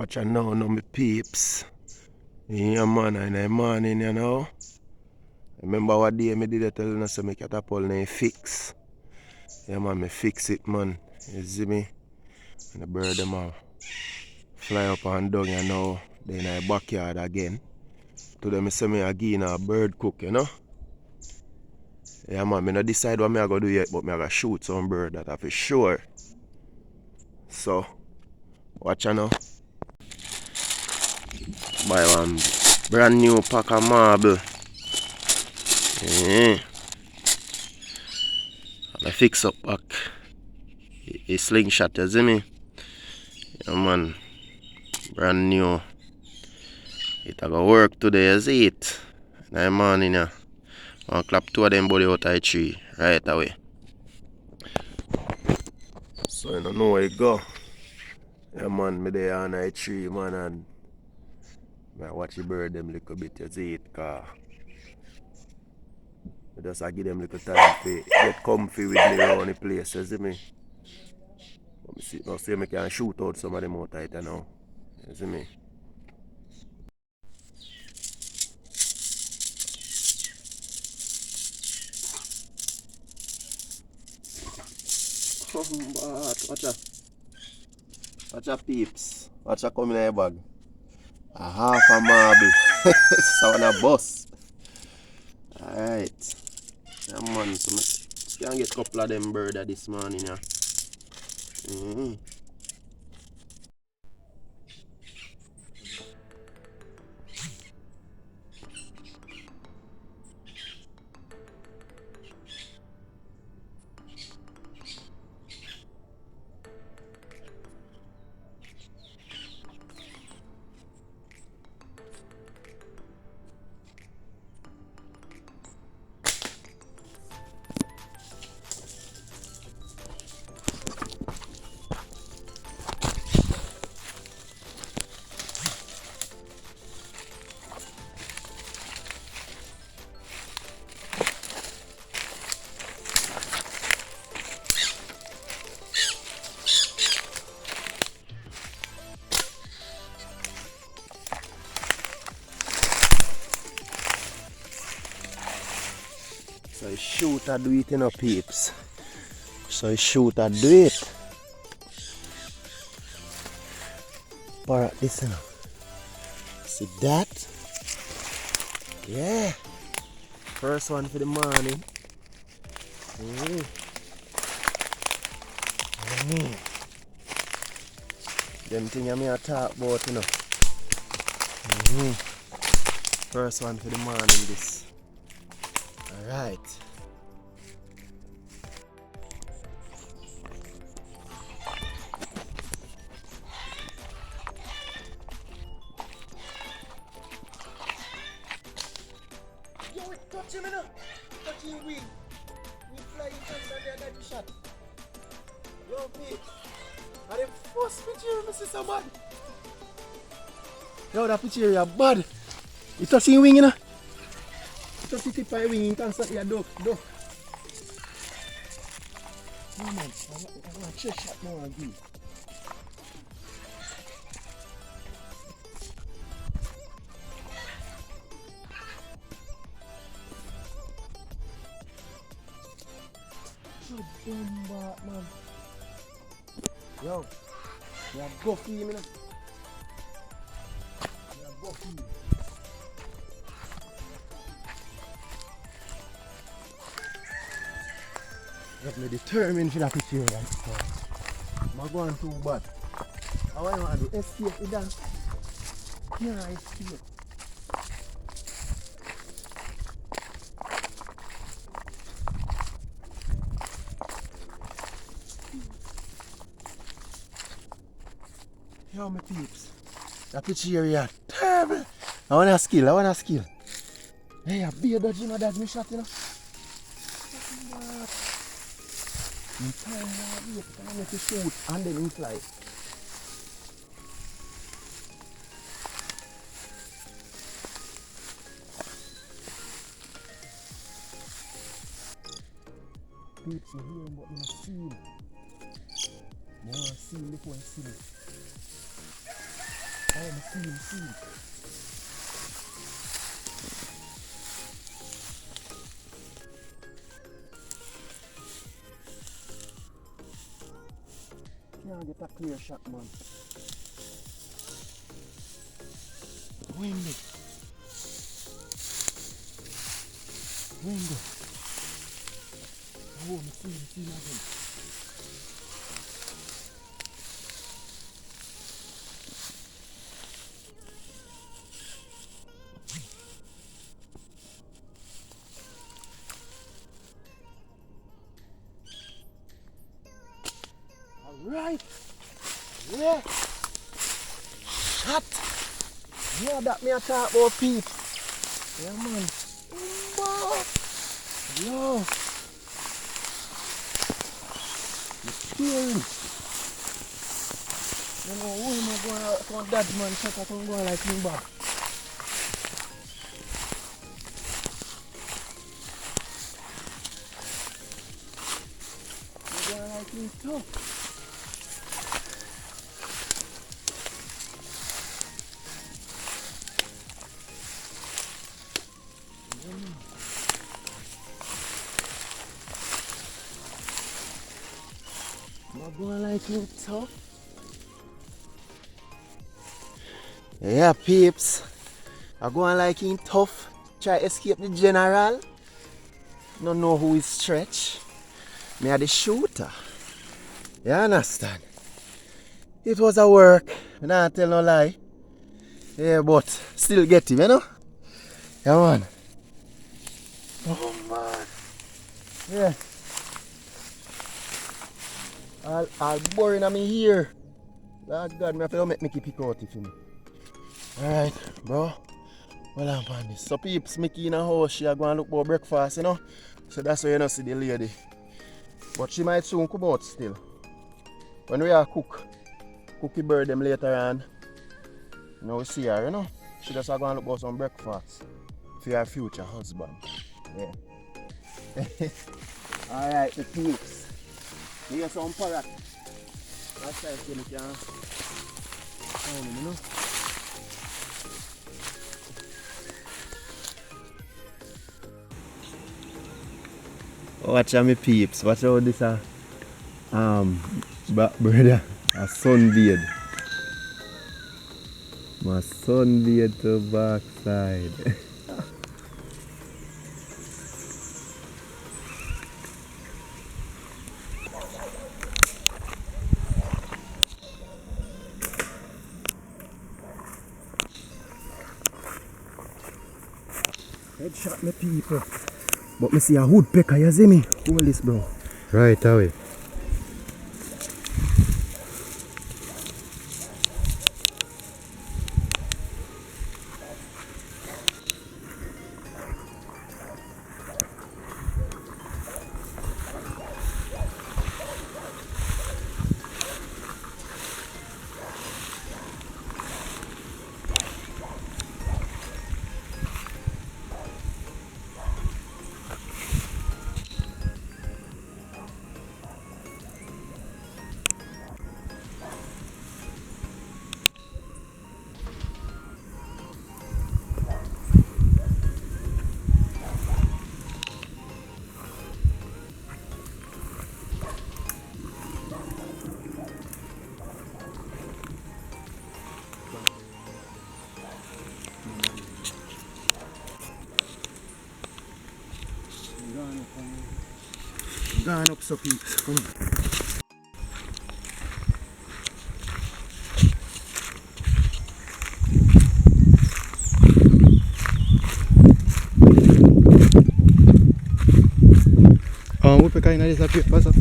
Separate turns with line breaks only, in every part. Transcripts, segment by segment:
Watch out now, my peeps. Yeah, man, in the morning, you know. Remember what day I did I tell you, so I catapult and fix. Yeah, man, I fix it, man. You see me? And the bird them fly up and down, you know. They in the backyard again. Today, I say I give a bird cook, you know. Yeah, man, I don't decide what I going to do yet, but I going to shoot some bird, that for sure. So, watch out now. Buy one brand new pack of marble. Yeah. I fix up back a slingshot, you see me? Yeah, man. Brand new. It a go work today, you see it? In the morning, yeah. I'll clap two of them body out of the tree right away. So you don't know where you go. Yeah, man, me there on the tree, man, and I watch the bird them little bit, you see it, cause I just give them little time to get comfy with me around the place, you see me? Let me see, now see me can shoot out some of them out of it now. You see me? Watch out. Watch out, peeps. Watch out come in your bag. A half a marble. So on a bus. Alright. Yeah, man, so I can get a couple of them birds this morning. Yeah. So you shoot and do it, you know, peeps. So you shoot and do it. Alright, this, you know. See that? Yeah. First one for the morning. Them things I may talk about, you know. First one for the morning, this. Alright. Yo, it touch him, you know. Touch him wing. We fly in front of the other shot. Yo, Pete. And the first picture, Mr. Samad. Yo, that picture is bad. It touch him wing, you know. Touch the tip of your wing, you can start your duck. No, man. I want to chase shot now again. So dumb back, man. Yo, you have go for him, you know. You have go for him. I'm determined for that picture right now. I'm going too bad. I want to do escape with that. Yeah, escape. Yo, my peeps. That picture is terrible. I want a skill. Hey, a beard dodge, you know, that's me shot, you know. You time to shoot and then you fly. Peeps, you hear but you don't see him. You want to see him before you see him. I see. Can't get a clear shot, man. Windy. Oh, I see nothing. Alright. Yeah. Shot. Yeah, that me a talk about peeps. Yeah, man. Yo. You're you know, who am I going out on that man shot? I can go like him back. I'm going like him too. I'm going like him too. Yeah, peeps. I go on like him tough. Try escape the general. Don't know who is stretch. Me are the shooter. You understand? It was a work. I don't tell no lie. Yeah, but still get him, you know? Yeah, man. Oh, man. Yeah. I'll boring on me here. Lord God, me have to make Mickey pick out it for me. Alright, bro. Well, I'm on this. So, peeps, Mickey in a house, she are going to look for breakfast, you know? So that's why you don't see the lady. But she might soon come out still. When we are cookie bird them later on, you know, we see her, you know? She just are going to look for some breakfast for her future husband. Yeah. Alright, the peeps. Here's some parrot. That's why you can find him, you know? Watch out, my peeps. Watch out this brother, a sunbathe. My sunbathe to backside. Headshot, my people. But me see a woodpecker, you see me? Hold this, bro. Right away. Gone up so peeps. Come on. Woodpecker in this up here, pass up.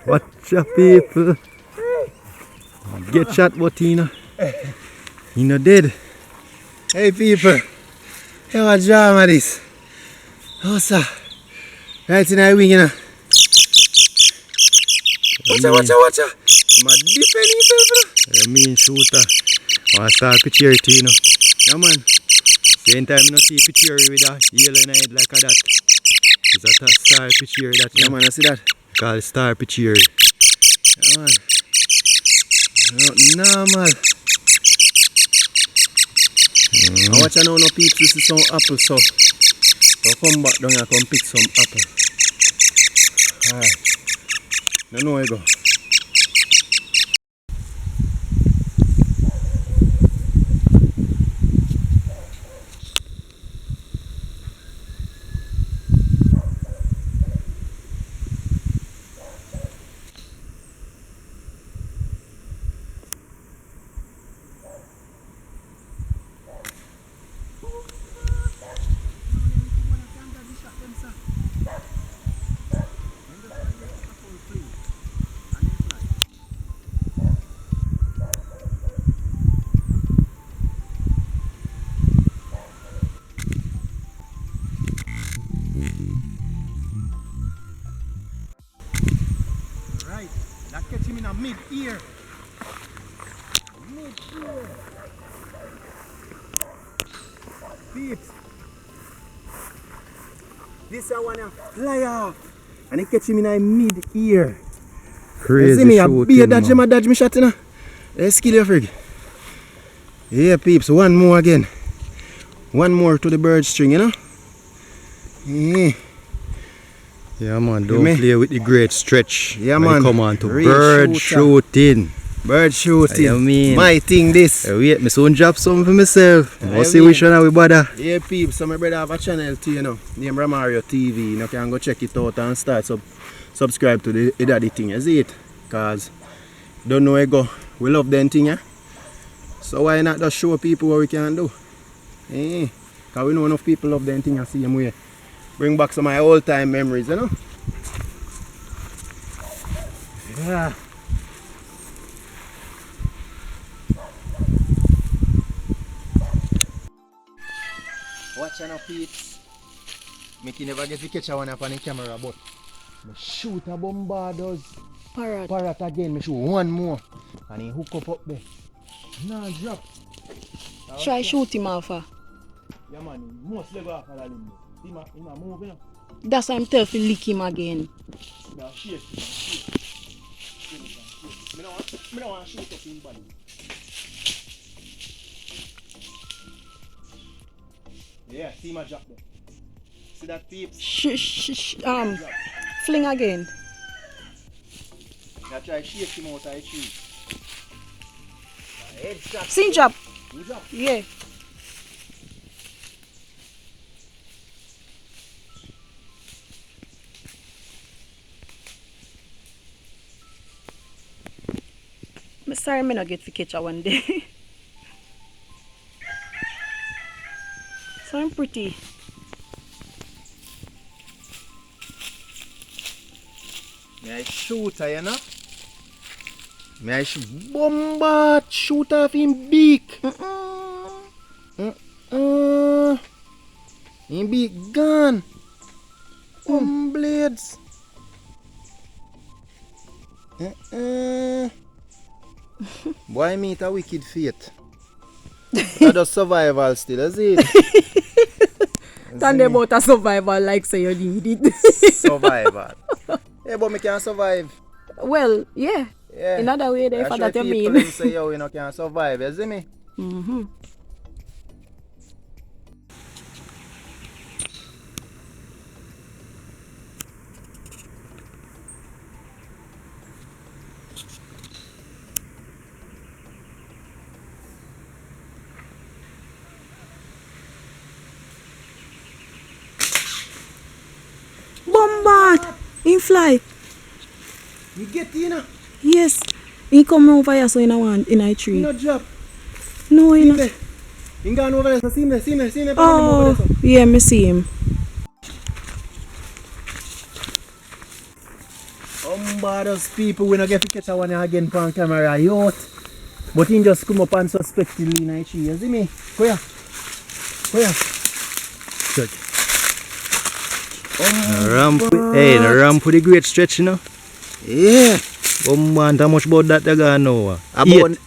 Watch your people. Get shot, but he no dead.
Hey people, hey what drama this? Oh sir, right in the wing you know. Watch out. My defend himself you know.
You mean shooter. I saw a picture of it, you know. Yeah man. Same time you see a picture with a yellow in the head like that. Is that a star picture that?
Yeah man, I see that.
Called star picture.
Yeah man. Not normal. I watch I know no people this is some apple so come back down and come pick some apple. Alright. No know where you go. Right, that catch him in a mid-ear. Mid-ear. Peeps. This I wanna fly off. And he catch him in a mid-ear.
Crazy
see me, a
shooting,
beer dodge me shot, you know. Let's kill your frig. Yeah, peeps, one more again. One more to the bird string, you know. Yeah.
Yeah man, don't play with the great stretch.
Yeah
when
man.
it come on to
Real
bird shooting.
Bird shooting.
I mean,
my thing this.
Wait, me soon drop something for myself. I'll see which one I will bother.
Yeah peeps, so my brother have a channel too, you know. Named Ramario TV. You know, can go check it out and start subscribe to the daddy thing, you see it? Cause don't know where go. We love them thing, yeah. So why not just show people what we can do? Eh. Cause we know enough people love them thing and see them way. Bring back some of my old time memories, you know? Yeah. Watch out, peeps. Make you never get to catch one up on the camera, but me shoot a bombardos. Parrot again, me shoot one more. And he hook up there. Nah, drop.
Try shoot him off.
Yeah man, he must level off of that limb. He ma move, you know.
That's why I'm telling you to lick him again.
Now shake. Me don't want to shoot up his body. Yeah, see my drop there. See that peeps?
Fling again.
Now try shake him out of the tree. Headshot.
Sing drop.
You drop?
Yeah. I'm sorry I not get to catch her one day. So I'm pretty.
May I shoot her, you know? May I bombard shoot off him beak. Him beak gone. Blades. Boy, meet a wicked fate. That does survival still, is it?
Tell them about a survival like say you need it.
Survival. Yeah, but me can survive.
Well, yeah.
Yeah.
In other way, if that you mean.
People say, yo, you know, can survive, you see me?
Bombard! In fly.
You get you know.
Yes. He come over here so in a tree.
You no drop.
No, you know.
There. You gone over there, so see me.
Oh, yeah, me see him.
Those people when I get to catch a one again on camera, yacht. But he just come up and suspectedly in a tree. You see me? Go here. Check. The ramp with the great stretch, you know?
Yeah.
Oh man, how much about that you gonna know?
About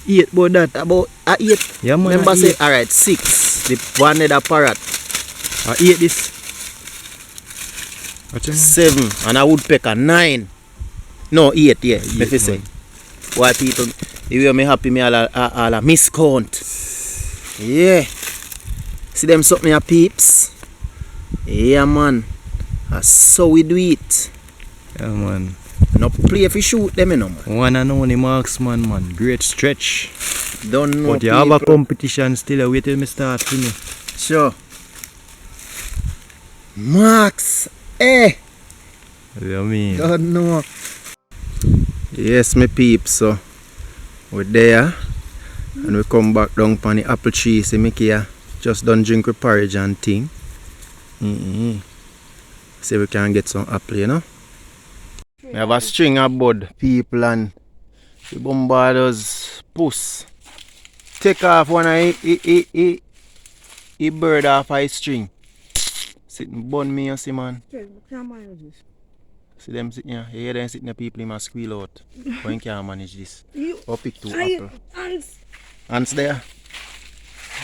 8 about that.
About 8.
Yeah, man.
Remember say, alright, 6. The one head parrot.
8 this.
7. And a woodpecker 9. No, 8, yeah. If you say. Why people, if you me happy, me all a miscount. Yeah. See them something a peeps? Yeah, man. That's so we do it.
Yeah, man.
No play if you shoot them, you know, man.
One and only marksman, man. Great stretch.
Don't know.
But you have a competition still. Wait till me start to me.
Sure. Max. Eh.
What do you mean?
Don't know. Yes, my peeps. So we're there. And we come back down on the apple tree. See me here. Just done drink with porridge and thing. See we can get some apple, you know. We have a string of bud people and the bombardos puss. Take off one of the bird off a string. Sitting bun me, you see, man. See them sitting here. You hear them sitting there, people must squeal out. But you can't manage this. Or pick 2 apple. Ants there.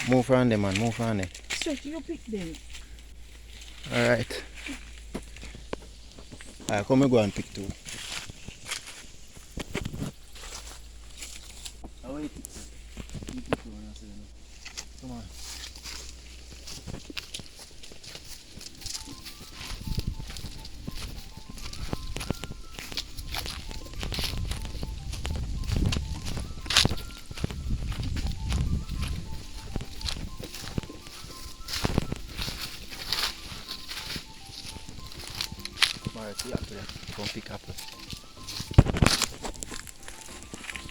Move around them, man. Move around them.
Stretch, you pick them.
Alright. Alright, come and go and pick 2. Come on. Alright, see apple. Go and pick apple.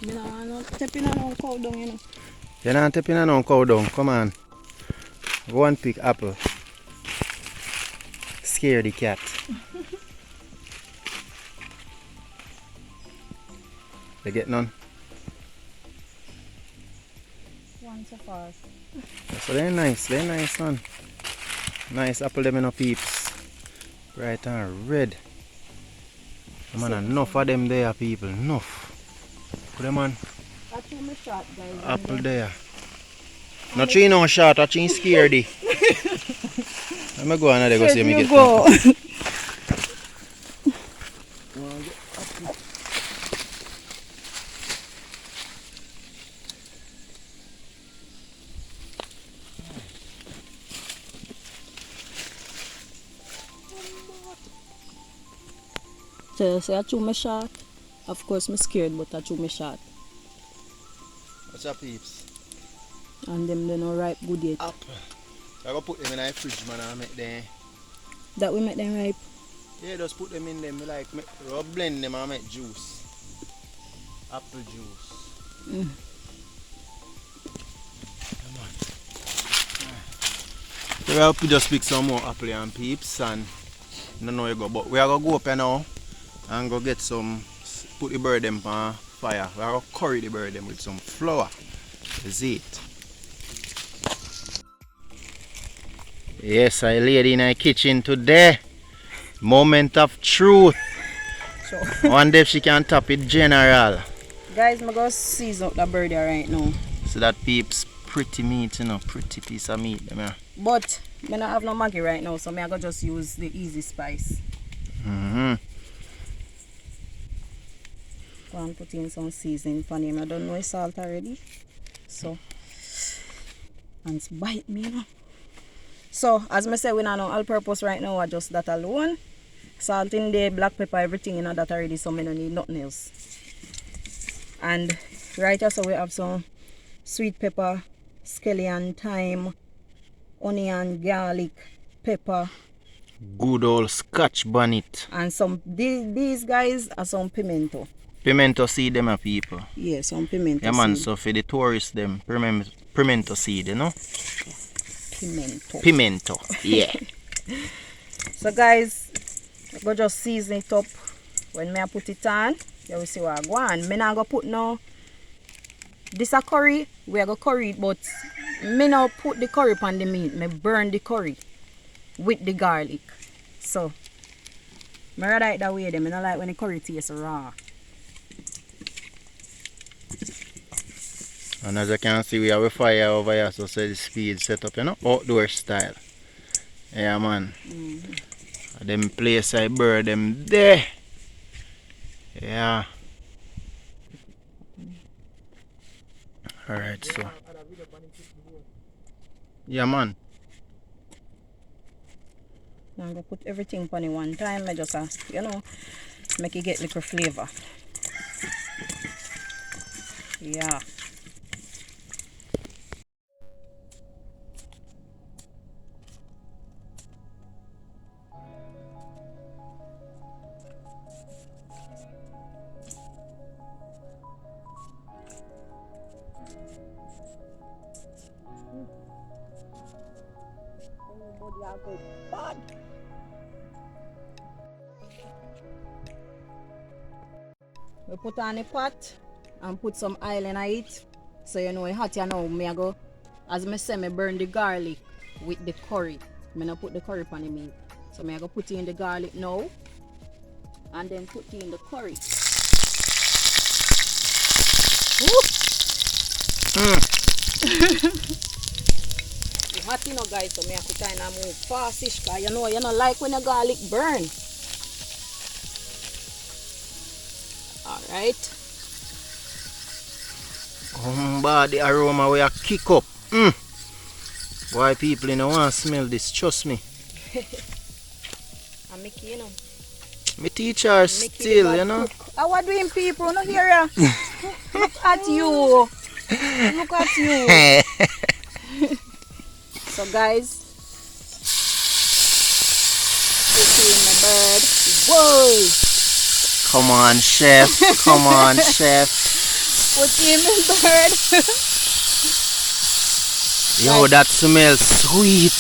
I'm not stepping on no cow down, you know.
You're not stepping on no cow down. Come on. Go and pick apple. Scare the cat. You get none?
One so fast.
So they're nice, man. Nice apple them in a peeps. Bright and red. Man, enough of them there, people. Enough. Put them on.
I threw my shot, guys.
Apple there. No tree no shot, a tree scaredy. Let me go on there go see me get
go. So I threw my shot. Of course, I'm scared, but I threw my shot.
What's up, peeps?
And them they no ripe good yet.
Apple. I go put them in the fridge, man, and make them.
That we make them ripe.
Yeah, just put them in them. Like blend them and make juice. Apple juice. Come on. We have to just pick some more apple and peeps and I don't know you go, but we are gonna go up here now and go get some. Put the bird them on fire. We are gonna curry the bird them with some flour. That's it. Yes, I laid in the kitchen today. Moment of truth.
So,
One day if she can top it general.
guys, I'm going to season up the bird here right now.
So that peeps pretty meat, you know, pretty piece of meat.
But I don't have no Maggi right now, so I'm going to just use the easy spice. Go and put in some seasoning for him. I don't know his salt already. So, and it's bite me, you know. So, as I said, we don't know all purpose right now, I just that alone. Salt in there, black pepper, everything in that already, so I don't need nothing else. And right here, so we have some sweet pepper, scallion, thyme, onion, garlic, pepper,
Good old Scotch bonnet.
And some these guys are some pimento.
Pimento seed them a people.
Yeah, some pimento
Yeah man,
seed.
so for the tourists them, pimento seed, you know?
Pimento.
Pimento, yeah.
So guys, I go just season it up. When me I put it on, you will see what I go on. Me not go put no. This a curry, we are go curry it, but me now put the curry on the meat. Me burn the curry with the garlic. So, me rather it that way. Then me not like when the curry tastes raw.
And as you can see, we have a fire over here, so the speed set up, you know, outdoor style. Yeah man. Them place I burn them there. Yeah. Alright, so. Yeah man.
Now I'm gonna put everything on it one time. I just you know, make it get little flavor. Yeah. We put on a pot and put some oil in it. So you know it's hot here now. Me I go, as me say, me burn the garlic with the curry. Me not put the curry on the meat. So me I go put in the garlic now. And then put in the curry. It's hot you know guys, so me have to kind of move fastish because you know like when the garlic burn. Alright.
The aroma we a kick up. Why people you know want to smell this, trust me.
And Mickey, you know.
Me teach her still, you know.
How are doing people? No hear ya. Look at you. Look at you. So guys, put in my bird. Whoa!
Come on, chef. Come on, chef.
Put in my bird.
Yo, that smells sweet.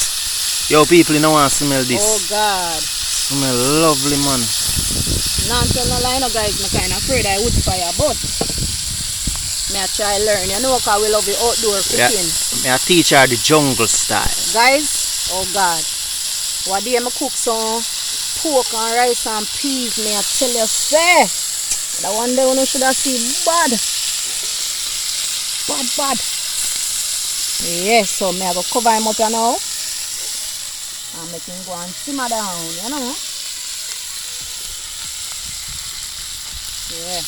Yo, people, you know want to smell this.
Oh God.
Smell lovely, man.
Now I'm telling no lie, no guys. I'm kind of afraid I would fire, but me I try learn. You know, cause we love the outdoor cooking.
Me I teach her the jungle style.
Guys, oh God, what day I cook some pork and rice and peas, me I tell you, say, that one day you should have seen bad. Bad. Yes, so me I go cover him up you now. And make him go and simmer down, you know. Yeah.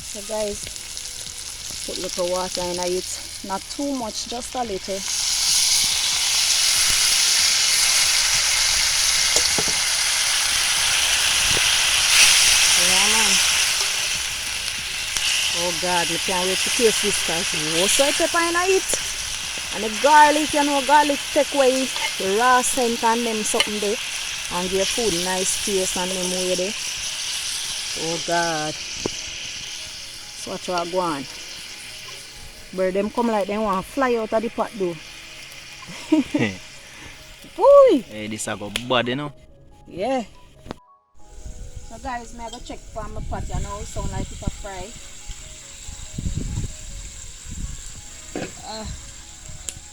So guys, put little water in it. Not too much, just a little. Yeah man. Oh God, I can't wait to taste this guys. Also pepper in it. And the garlic, you know, garlic take away the raw scent and them something there. And give food nice taste and them way there. Oh God. So what I go on. But them come like they want to fly out of the pot though. Ooh.
Hey, this I go bad, you know.
Yeah. So guys, may I go check for my pot, you know, it sound like it's a fry.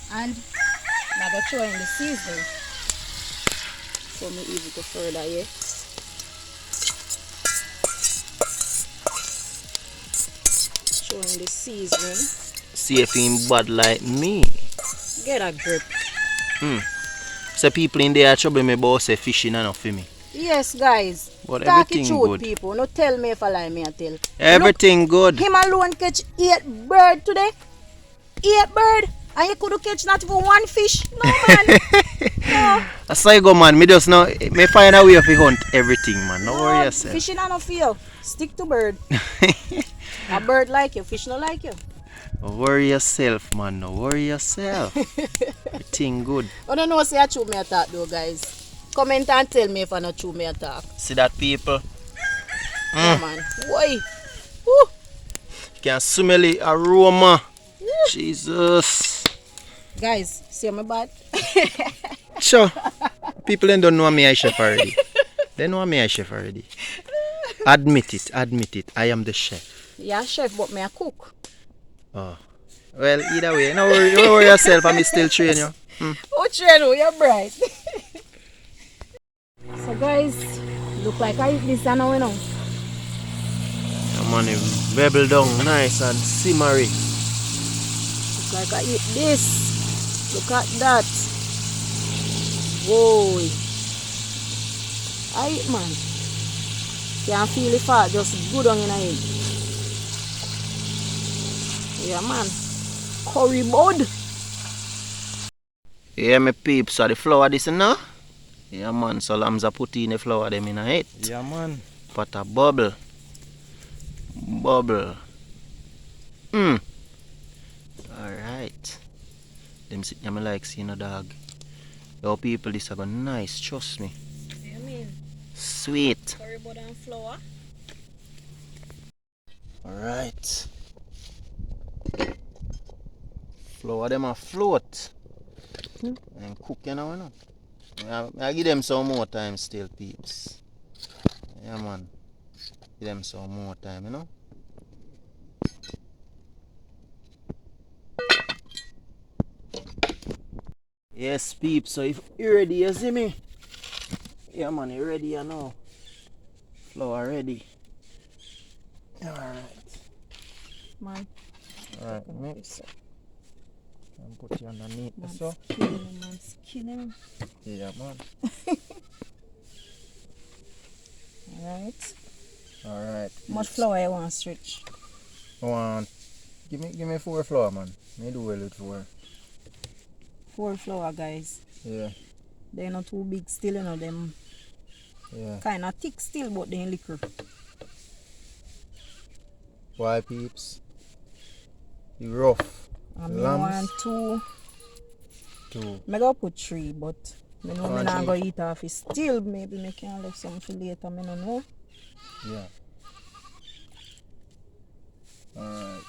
And I go throw in the seasoning. So me easy to further here. Throw in the seasoning.
See if him bad like me.
Get a grip.
So people in there trouble me about say fishing enough for me.
Yes, guys.
But
Talk
everything
it truth,
good.
people. No tell me if I lie, me I tell.
Everything good.
Him alone catch 8 bird today. 8 bird. And you could catch not even 1 fish. No man. No.
That's how you go, man. Me just know, me find a way to hunt everything, man. No worry yourself.
Fishing I no feel. Stick to bird. A bird like you, fish no like you.
Don't worry yourself, man. Don't worry yourself. Everything good.
I don't know say I chew me attack though, guys. Comment and tell me if I not chew me attack.
See that, people?
Yeah, man. Why? Woo.
You can smell the aroma. Jesus.
Guys, see my bad?
Sure. People then don't know me as chef already. They know me as chef already. Admit it, admit it. I am the chef.
Yeah, chef, but me a cook.
Oh. Well, either way, don't worry yourself. I'm still train you.
Oh, Cheno, you're bright. So, guys, look like I eat this now, you know.
Come on, bubble down nice and simmery.
Look like I eat this. Look at that. Whoa. I eat, man. Can't feel the fat, just good on in it. Yeah, man. Curry bud.
Yeah, my peeps, so the flour this now? Yeah, man, so lambs are put in the flour them in it.
Yeah, man.
Pot a bubble. Bubble. Alright. Them sit me like seeing a dog. Your people, this are nice, trust me.
Yeah, I mean,
Sweet.
curry bud and flour.
Alright. Flour them a float. And cook, you know. I give them some more time still, peeps. Yeah, man. Give them some more time, you know. Yes, peeps. So if you're ready, you see me? Yeah, man, you ready, you know. Flour ready. Alright.
Man,
Alright, mix. And put you underneath
man,
so.
skin him.
Yeah, man.
Alright.
Alright.
Much flour you want to stretch?
Give me 4 flour, man. Me do well with 4.
4 flour, guys.
Yeah.
They're not too big still, you know, them
Yeah.
kind of thick still, but they liquor.
Why, peeps? You rough.
I
Lambs?
want 2.
2.
I go put 3, but I know
Oh,
I'm not
three.
going to eat off it still. Maybe I can leave some for later, I don't know.
Yeah. Alright.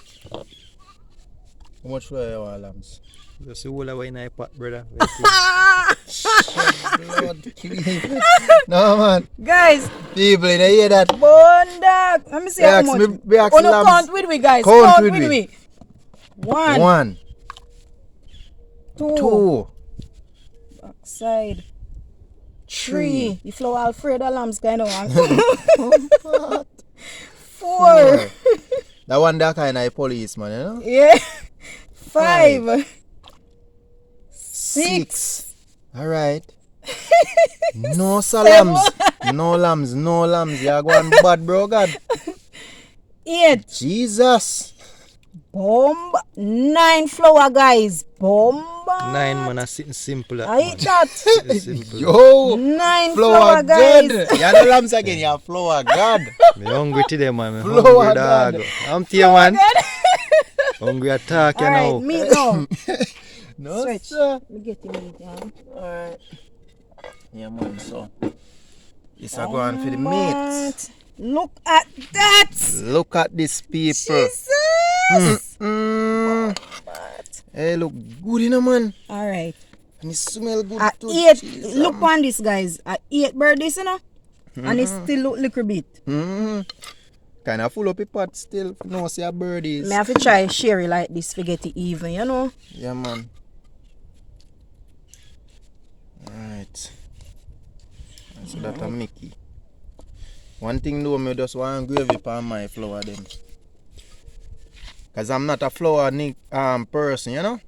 How much flour you want, lambs?
Just the whole away in a pot, brother.
Blood clean. No, man.
Guys,
People, you hear that?
bone dog. Let me see how much.
Me ask
Oh, no,
lambs.
count with me, guys.
Count
Count
with
with
me.
me. 1,
1,
2,
2,
backside,
3,
3. The flour Alfredo lambs kind of one. 4.
4. That one that kind of policeman, you know?
Yeah. 5. 6.
Alright. No lambs. No lambs, no lambs. You're going bad, bro, God.
8.
Jesus.
Bomb. 9 flour, guys. Bomb.
9 man are sitting simple.
I eat that.
Simple.
Yo.
9
Flour
flour, guys.
God. You're the lambs again. You're flour God.
Me hungry today, man. Me
Flour
hungry,
God.
dog. I'm here, man. Hungry attack, you
Alright,
know.
meat now.
No,
Stretch.
sir.
Me get the meat, yeah.
Alright. Yeah, man, so. This are going for the meat.
Look at that.
Look at this, people.
Jesus.
Hey, look good, you know, man.
Alright.
And it smell good
I
too.
ate,
Jesus.
look on this, guys. I ate birdies, you know. And it still look little bit.
Kind of full up a pot still. No, see a birdies.
Me have to try sherry like this to get it even, you know.
Yeah, man. Alright. So that a Mickey. One thing though, me just want gravy on my flour them. Cause I'm not a flour person, you know?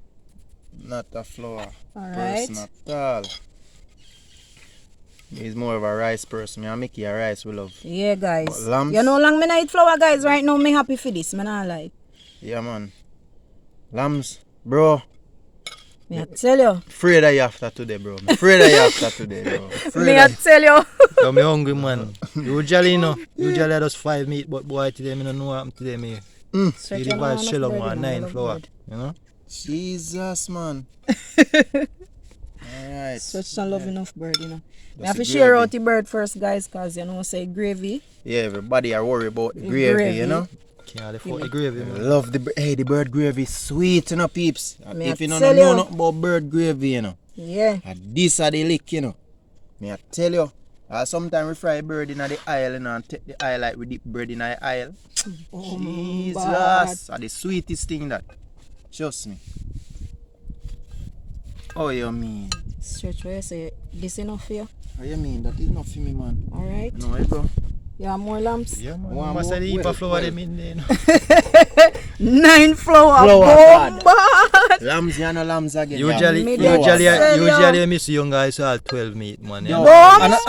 Not a flour
Alright.
person at all. He's more of a rice person. Me and Mickey a rice we love.
Yeah, guys.
But lambs?
You know long me not eat flour, guys. Right now, me happy for this. Me not lie.
Yeah, man. Lambs, bro.
Me I tell you.
Afraid of you after today, bro. I'm afraid of you after today, bro. Afraid
Me
of
I tell you.
So me hungry, man. Usually, you know. Usually I just 5 meat, but boy, today me don't know what happened today, me.
Stretch
The
on
vibe
enough
shell on
bird,
one
you know, I
9
love
flower.
bird.
You know?
Jesus, man. Alright.
Stretch on love enough bird, you know. I
That's
have
the
to share
gravy.
out the bird first, guys, because you know, say gravy.
Yeah, everybody are worried about the
The
gravy,
gravy.
you know?
Can't afford the gravy,
I
man.
love the bird gravy sweet, you know, peeps.
Me
If
I
you don't
tell
know
you.
nothing about bird gravy, you know.
Yeah.
And this are the lick, you know. Me I tell you. Sometimes we fry bird in the aisle, you know, and take the aisle like we dip bread in the aisle. Jesus, are the sweetest thing that. Trust me. Oh, you mean?
Stretch where you say this enough for you.
What you mean? That is enough for me, man.
Alright.
No, I go.
You have more lamps?
Yeah, man.
One
Must have
more-
the heap
well,
of flour
well.
them in there, you know.
9 flower
Flower
bomba.
Lambs, you know lambs again.
Usually,
Me
Flower
don't
God.
sell ya.
usually, miss young guys all 12 meat, man. You
Yo,
know?
Bomb,
and
man.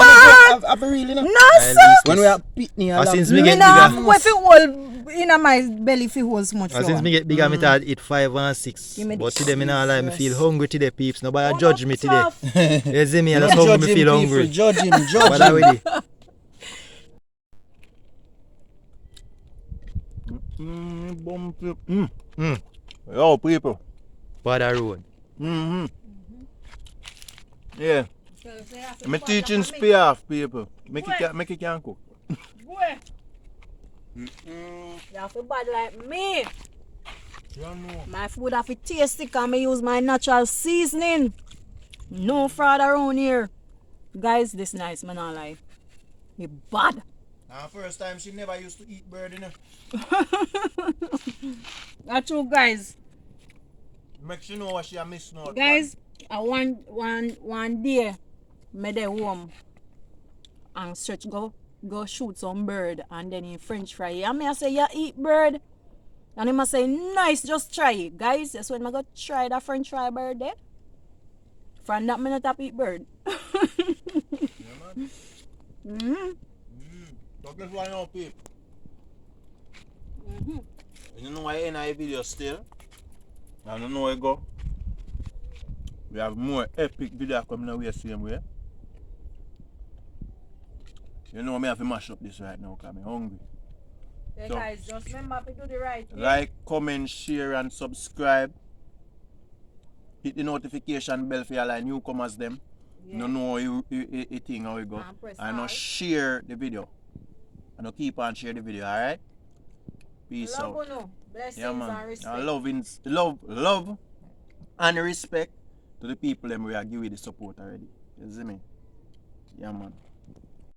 I be real, you know.
No,
At
sir.
least
When we
this-
are pitney,
Ah, since me
Me
get
nah
bigger.
have what fi hold in my belly fi hold so much
And
flour.
since me get bigger, me start eat 5 and 6.
Give me
But
this.
today, me not like me feel
Jesus.
hungry today, peeps. Nobody
Oh,
judge
no,
me today.
tough.
You see me? I
Don't
just hungry,
judge
me
him,
feel
people.
hungry.
Judge him,
But
judge
that
him.
with it.
Yo, people.
Bother road.
Yeah. I'm teaching spear off, people. Make it can cook.
Boy. You have to bad like me. My food have to tasty because I use my natural seasoning. No fraud around here. Guys, this nice, man, I lie. It bad.
First time she never used to eat bird, you know.
That's true, guys.
Make sure you know what she a missing out.
Guys, I one day, me dey home and Stretch go shoot some bird and then in French fry. And me I say, you eat bird? And him I say, nice, just try it. Guys, that's when I go try that French fry bird there. From that minute I eat bird.
So guess what now, people? You know why in our video still? I don't know where it go. We have more epic video coming our way same way. You know me have to mash up this right now because I'm hungry.
Hey
So-
guys, just remember to do the right thing.
Like, comment, share and subscribe. Hit the notification bell for all our newcomers them.
Yeah.
You know you thing how it go.
And press
And now
all.
share the video. And now keep on share the video, alright? Peace
Love
out.
you, blessings
Yeah, man.
and respect.
And love and respect to the people them we are giving the support already. You see me? Yeah, man.